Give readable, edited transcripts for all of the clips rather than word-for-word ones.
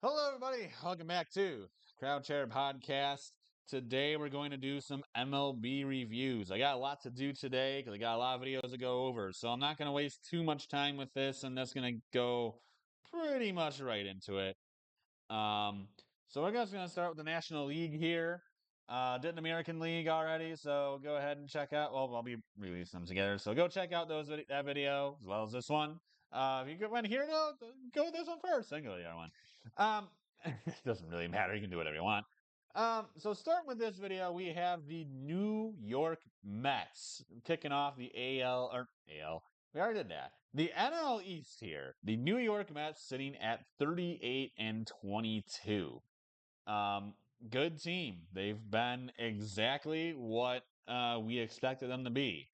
Hello, everybody. Welcome back to Crowd Chair Podcast. Today, we're going to do some MLB reviews. I got a lot to do today because I got a lot of videos to go over. So, I'm not going to waste too much time with this, and that's going to go pretty much right into it. Um, so, we're just going to start with the National League here. Did an American League already, so go ahead and check out. Well, I'll be releasing them together, so go check out that video as well as this one. If you want to hear it, go with this one first. Then go to the other one. Um, it doesn't really matter. You can do whatever you want. So starting with this video, we have the New York Mets kicking off the AL or AL. We already did that. The NL East here. The New York Mets sitting at 38 and 22. Um, Good team. They've been exactly what we expected them to be.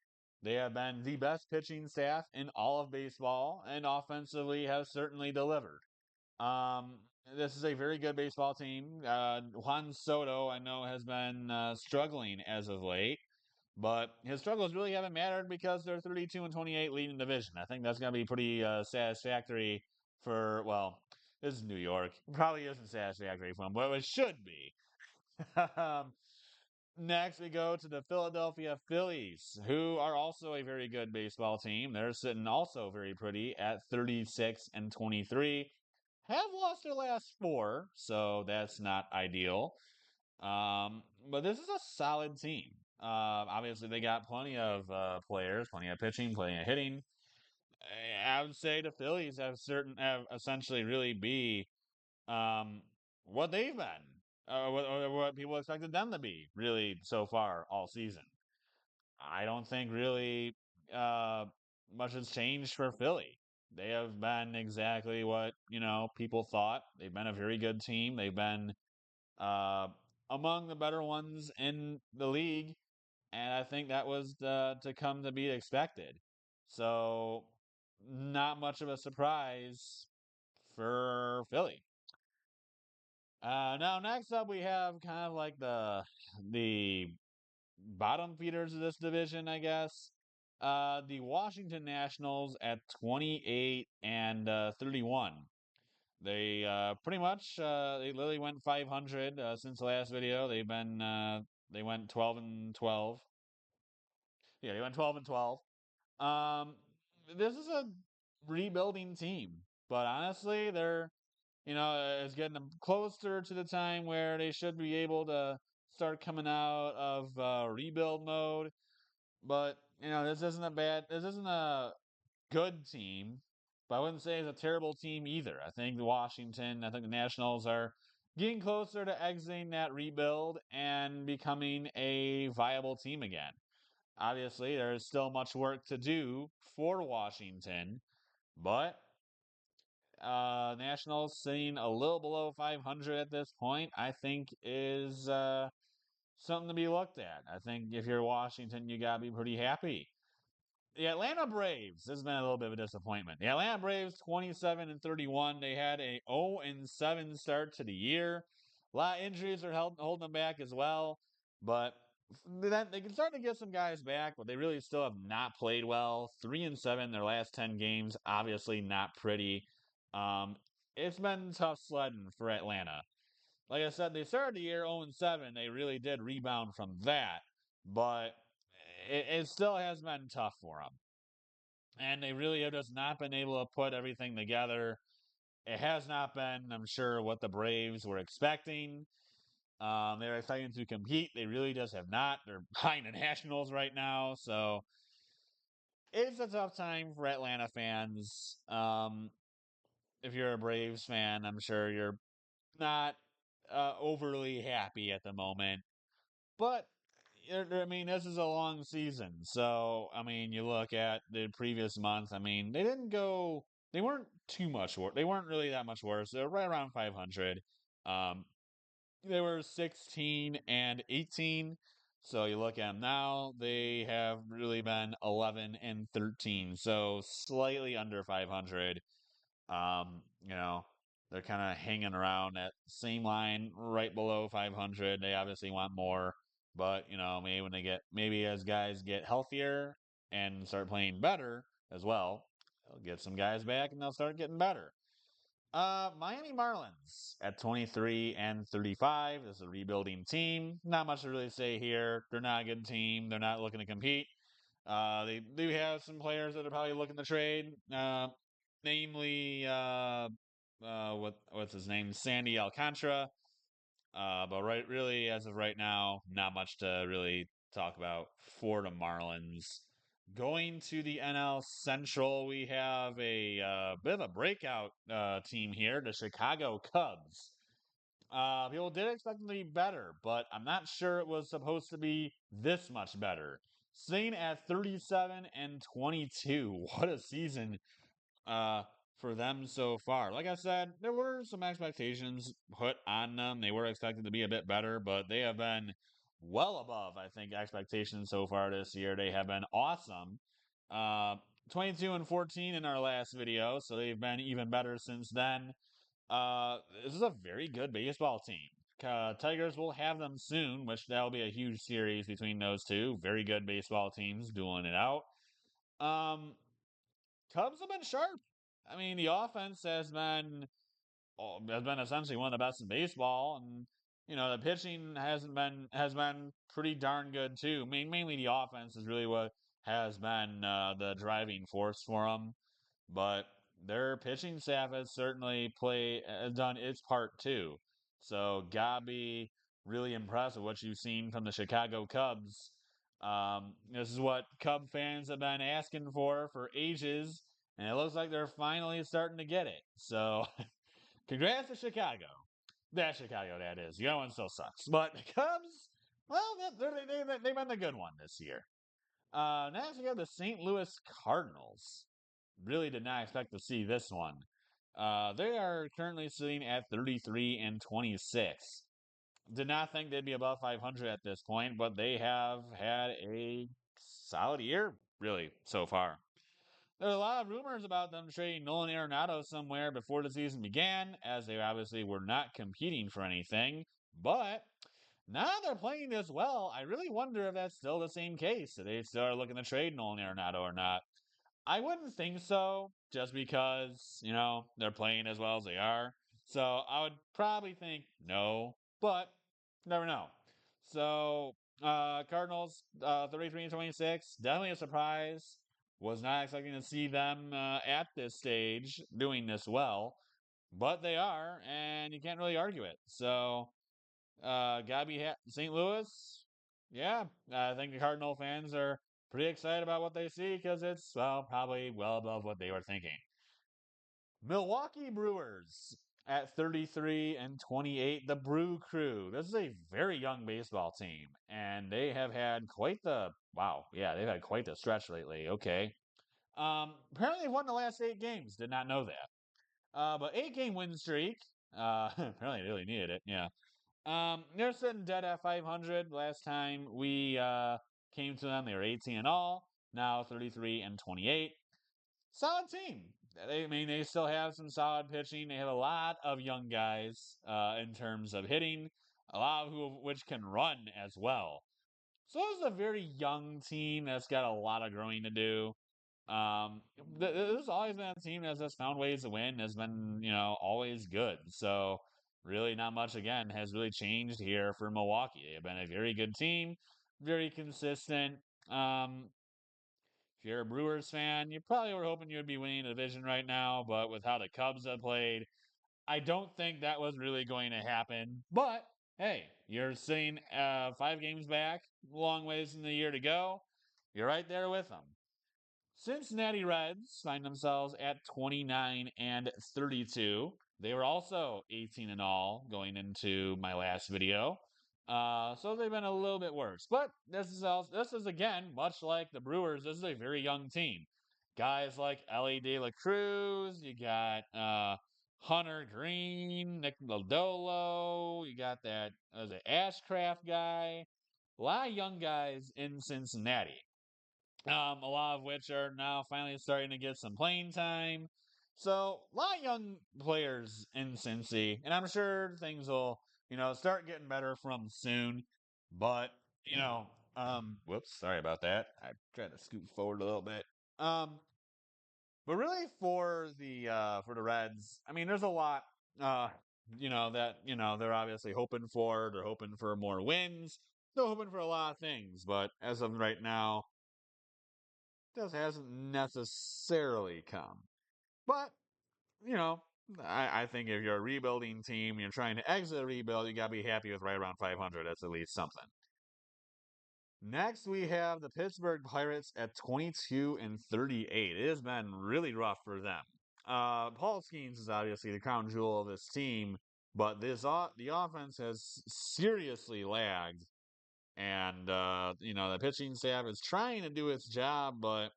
They have been the best pitching staff in all of baseball, and offensively have certainly delivered. Um, this is a very good baseball team. Juan Soto, I know, has been struggling as of late, but his struggles really haven't mattered because they're 32 and 28 leading division. I think that's going to be pretty satisfactory for, well, this is New York. Probably isn't satisfactory for them, but it should be. um, Next, we go to the Philadelphia Phillies, who are also a very good baseball team. They're sitting also very pretty at 36 and 23. Have lost their last four, so that's not ideal. But this is a solid team. Obviously, they got plenty of players, plenty of pitching, plenty of hitting. I would say the Phillies have essentially really be um, what they've been, or what people expected them to be, really so far all season. I don't think really uh, much has changed for Philly. They have been exactly what people thought. They've been a very good team. They've been uh, among the better ones in the league, and I think that was to come to be expected. So, not much of a surprise for Philly. Now next up we have kind of like the bottom feeders of this division, I guess. The Washington Nationals at 28 and 31. They pretty much they literally went 500 since the last video. They went 12 and 12. Yeah, they went 12 and 12. Um, this is a rebuilding team, but honestly, it's getting them closer to the time where they should be able to start coming out of rebuild mode. But this isn't a good team, but I wouldn't say it's a terrible team either. I think the Nationals are getting closer to exiting that rebuild and becoming a viable team again. Obviously, there is still much work to do for Washington, but Nationals sitting a little below 500 at this point, I think is something to be looked at. I think if you're Washington, you got to be pretty happy. The Atlanta Braves has been a little bit of a disappointment. The Atlanta Braves 27 and 31. They had a 0 and 7 start to the year. A lot of injuries are holding them back as well, but then they can start to get some guys back, but they really still have not played well. 3 and 7 their last 10 games, obviously not pretty. Um, it's been tough sledding for Atlanta. Like I said, they started the year 0 and 7. They really did rebound from that, but it still has been tough for them. And they really have just not been able to put everything together. It has not been, I'm sure, what the Braves were expecting. They're expecting to compete. They really just have not. They're behind the Nationals right now. So it's a tough time for Atlanta fans. If you're a Braves fan, I'm sure you're not overly happy at the moment. But I mean, this is a long season, so I mean, you look at the previous month. I mean, they didn't go. They weren't too much worse. They weren't really that much worse. They were right around 500. Um, they were 16 and 18. So you look at them now, they have really been 11 and 13. So slightly under 500. You know, they're kind of hanging around that same line right below 500. They obviously want more, but maybe maybe as guys get healthier and start playing better as well, they'll get some guys back and they'll start getting better. Miami Marlins at 23 and 35. This is a rebuilding team. Not much to really say here. They're not a good team. They're not looking to compete. They do have some players that are probably looking to trade. Namely, what's his name, Sandy Alcantara. But really, as of right now, not much to really talk about for the Marlins. Going to the NL Central, we have a bit of a breakout team here, the Chicago Cubs. People did expect them to be better, but I'm not sure it was supposed to be this much better. Sitting at 37 and 22, what a season uh, for them so far. Like I said, there were some expectations put on them. They were expected to be a bit better, but they have been well above, I think, expectations so far this year. They have been awesome. Uh, 22 and 14 in our last video, so they've been even better since then. This is a very good baseball team. Tigers will have them soon, which that'll be a huge series between those two. Very good baseball teams dueling it out. Um, Cubs have been sharp. I mean, the offense has been essentially one of the best in baseball, and the pitching has been pretty darn good too. I mean, mainly the offense is really what has been the driving force for them, but their pitching staff has certainly done its part too. So gotta be really impressed with what you've seen from the Chicago Cubs. This is what Cub fans have been asking for ages, and it looks like they're finally starting to get it. So congrats to Chicago. That Chicago, that is. The other one still sucks. But the Cubs, well, they've been the good one this year. Next, we have the St. Louis Cardinals. Really did not expect to see this one. They are currently sitting at 33 and 26. Did not think they'd be above 500 at this point, but they have had a solid year, really, so far. There are a lot of rumors about them trading Nolan Arenado somewhere before the season began, as they obviously were not competing for anything. But now they're playing this well, I really wonder if that's still the same case. If they still are looking to trade Nolan Arenado or not. I wouldn't think so, just because, they're playing as well as they are. So I would probably think no, but never know. So, Cardinals, 33 and 26, definitely a surprise. Was not expecting to see them at this stage doing this well, but they are, and you can't really argue it. So, St. Louis, yeah, I think the Cardinal fans are pretty excited about what they see because it's, well, probably well above what they were thinking. Milwaukee Brewers at 33 and 28, the Brew Crew. This is a very young baseball team, and they have had quite the, wow, yeah, they've had quite the stretch lately. Okay. Apparently they've won the last 8 games. Did not know that. But 8-game win streak. Apparently they really needed it. Yeah. They're sitting dead at 500. Last time we came to them, they were 18 and all. Now 33 and 28. Solid team. They still have some solid pitching. They have a lot of young guys in terms of hitting, a lot of which can run as well. So this is a very young team that's got a lot of growing to do. Um, this has always been a team that has found ways to win, has been, always good. So really not much again has really changed here for Milwaukee. They've been a very good team, very consistent. Um, if you're a Brewers fan, you probably were hoping you would be winning the division right now, but with how the Cubs have played, I don't think that was really going to happen. But hey, you're sitting 5 games back, long ways in the year to go. You're right there with them. Cincinnati Reds find themselves at 29 and 32. They were also 18 and all going into my last video. So they've been a little bit worse. But this is again, much like the Brewers, this is a very young team. Guys like Ellie De La Cruz, you got Hunter Green, Nick Lodolo, you got that the Ashcraft guy. A lot of young guys in Cincinnati. A lot of which are now finally starting to get some playing time. So, a lot of young players in Cincy, and I'm sure things will, start getting better from soon. But, whoops, sorry about that. I tried to scoot forward a little bit. Um, But really, for the Reds, I mean, there's a lot, uh, that they're obviously hoping for. They're hoping for more wins. They're hoping for a lot of things. But as of right now, this hasn't necessarily come. But you know, I think if you're a rebuilding team, you're trying to exit a rebuild, you gotta be happy with right around 500. That's at least something. Next, we have the Pittsburgh Pirates at 22 and 38. It has been really rough for them. Paul Skeens is obviously the crown jewel of this team, but the offense has seriously lagged, and the pitching staff is trying to do its job, but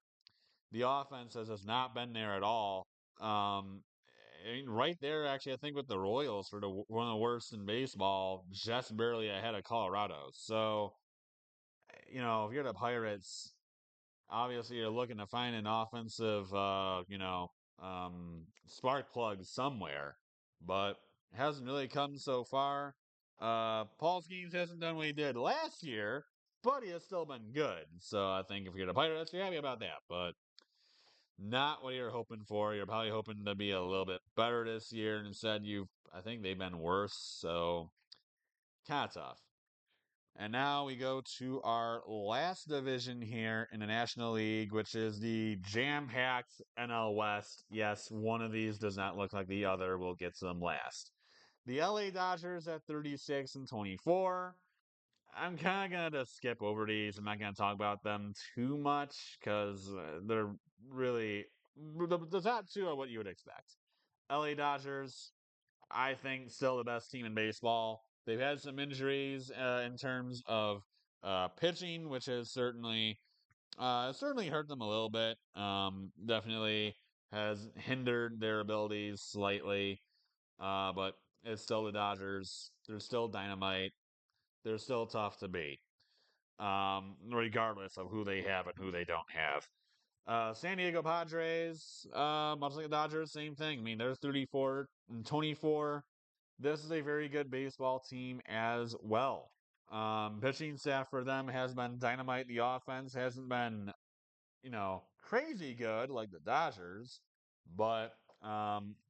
the offense has not been there at all. Um, right there, actually, I think with the Royals for one of the worst in baseball, just barely ahead of Colorado. So, if you're the Pirates, obviously you're looking to find an offensive, spark plug somewhere, but it hasn't really come so far. Paul Skeens hasn't done what he did last year, but he has still been good. So I think if you're the Pirates, you're happy about that. But not what you're hoping for. You're probably hoping to be a little bit better this year. And instead, I think they've been worse. So kind of tough. And now we go to our last division here in the National League, which is the jam-packed NL West. Yes, one of these does not look like the other. We'll get to them last. The LA Dodgers at 36 and 24. I'm kind of going to just skip over these. I'm not going to talk about them too much because they're really the top two are what you would expect. LA Dodgers, I think, still the best team in baseball. They've had some injuries in terms of pitching, which has certainly hurt them a little bit. Definitely has hindered their abilities slightly. But it's still the Dodgers. They're still dynamite. They're still tough to beat, regardless of who they have and who they don't have. San Diego Padres, much like the Dodgers, same thing. I mean, they're 34 and 24. This is a very good baseball team as well. Pitching staff for them has been dynamite. The offense hasn't been, crazy good like the Dodgers, but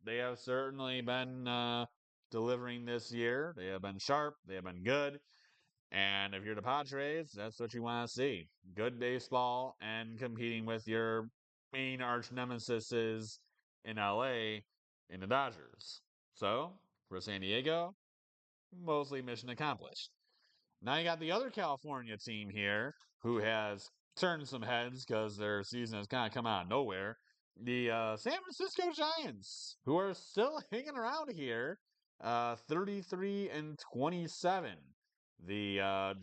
they have certainly been delivering this year. They have been sharp. They have been good. And if you're the Padres, that's what you want to see. Good baseball and competing with your main arch nemesis in LA in the Dodgers. So, for San Diego, mostly mission accomplished. Now you got the other California team here who has turned some heads because their season has kind of come out of nowhere. The San Francisco Giants, who are still hanging around here, 33 and 27. The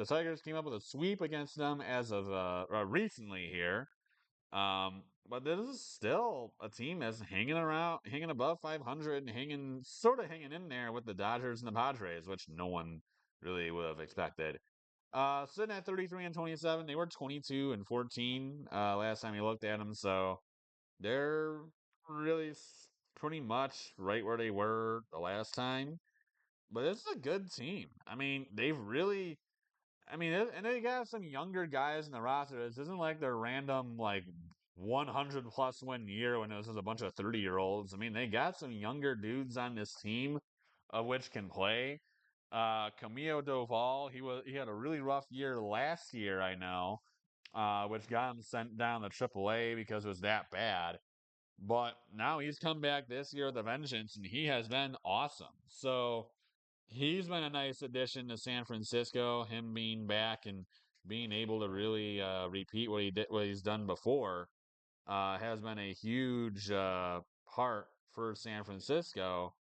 Tigers came up with a sweep against them as of recently here. But this is still a team that's hanging around, hanging above 500, and hanging in there with the Dodgers and the Padres, which no one really would have expected. Sitting at 33 and 27, they were 22 and 14 last time you looked at them, so they're really pretty much right where they were the last time. But this is a good team. I mean, and they got some younger guys in the roster. This isn't like their random, like, 100 plus win year when it was just a bunch of 30-year-olds. I mean, they got some younger dudes on this team, of which can play. Camilo Doval, he had a really rough year last year, I know, which got him sent down to AAA because it was that bad. But now he's come back this year with a vengeance, and he has been awesome. So he's been a nice addition to San Francisco. Him being back and being able to really repeat what he's done before, has been a huge part for San Francisco.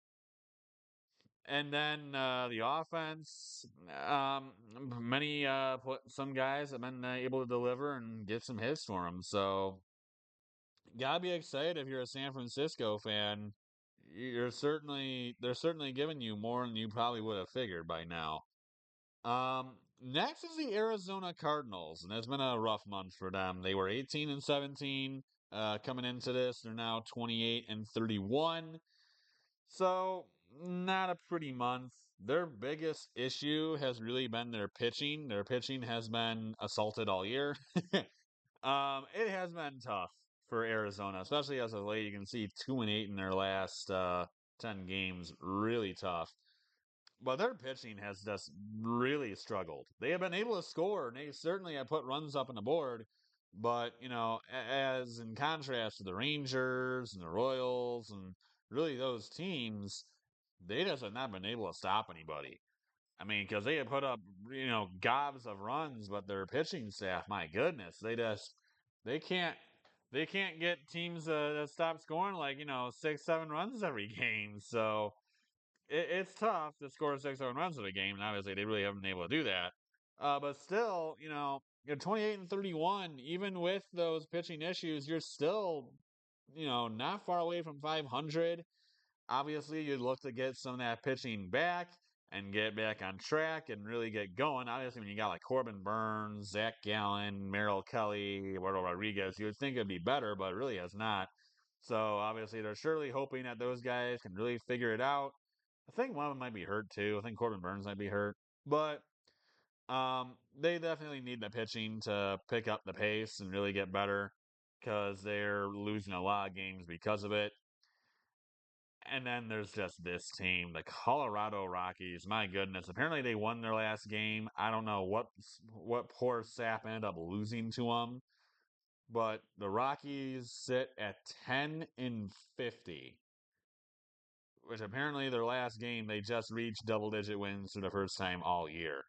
And then the offense, many some guys have been able to deliver and get some hits for them. So gotta be excited if you're a San Francisco fan. They're certainly giving you more than you probably would have figured by now. Next is the Arizona Cardinals, and it's been a rough month for them. They were 18 and 17 coming into this. They're now 28 and 31. So, not a pretty month. Their biggest issue has really been their pitching. Their pitching has been assaulted all year. It has been tough for Arizona, especially as of late. You can see 2-8 in their last 10 games. Really tough. But their pitching has just really struggled. They have been able to score, and they certainly have put runs up on the board. But, as in contrast to the Rangers and the Royals and really those teams, they just have not been able to stop anybody. I mean, because they have put up, gobs of runs, but their pitching staff, my goodness, they can't, they can't get teams to stop scoring like, 6, 7 runs every game. So it's tough to score 6, 7 runs in a game, and obviously they really haven't been able to do that. But still, you're 28-31, even with those pitching issues, you're still, not far away from 500. Obviously, you'd look to get some of that pitching back and get back on track and really get going. Obviously, when you got like Corbin Burns, Zach Gallen, Merrill Kelly, Eduardo Rodriguez, you would think it'd be better, but it really has not. So obviously, they're surely hoping that those guys can really figure it out. I think one of them might be hurt too. I think Corbin Burns might be hurt, but they definitely need the pitching to pick up the pace and really get better because they're losing a lot of games because of it. And then there's just this team, the Colorado Rockies. My goodness, apparently they won their last game. I don't know what poor sap ended up losing to them, but the Rockies sit at 10-50, which apparently their last game they just reached double-digit wins for the first time all year.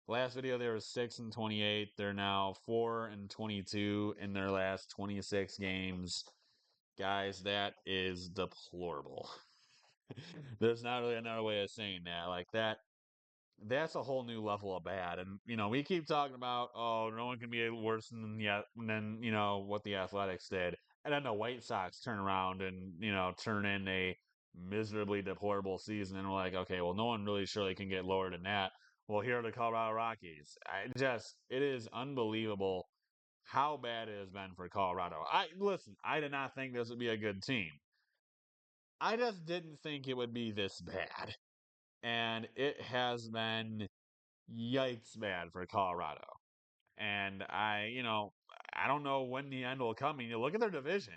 Last video they were 6-28. They're now 4-22 in their last 26 games. Guys, that is deplorable. There's not really another way of saying that. Like that's a whole new level of bad. And we keep talking about, oh, no one can be worse than what the Athletics did. And then the White Sox turn around and, turn in a miserably deplorable season, and we're like, okay, well, no one really surely can get lower than that. Well, here are the Colorado Rockies. It is unbelievable how bad it has been for Colorado. I did not think this would be a good team. I just didn't think it would be this bad. And it has been yikes bad for Colorado. And I don't know when the end will come. You look at their division.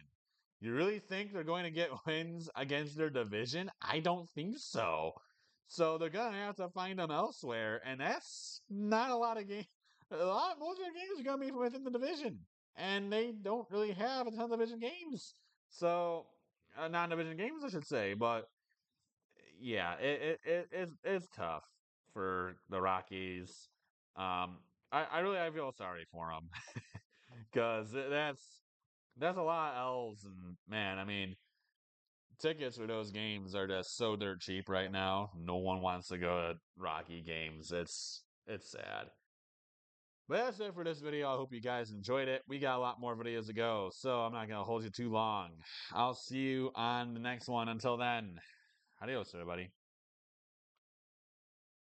You really think they're going to get wins against their division? I don't think so. So they're going to have to find them elsewhere. And that's not a lot of games. Most of their games are going to be within the division. And they don't really have a ton of division games. So, non-division games, I should say. But yeah, it's tough for the Rockies. I feel sorry for them because that's a lot of L's, and man, I mean, tickets for those games are just so dirt cheap right now. No one wants to go to Rocky games. It's sad. But that's it for this video. I hope you guys enjoyed it. We got a lot more videos to go, so I'm not gonna hold you too long. I'll see you on the next one. Until then, adios, everybody.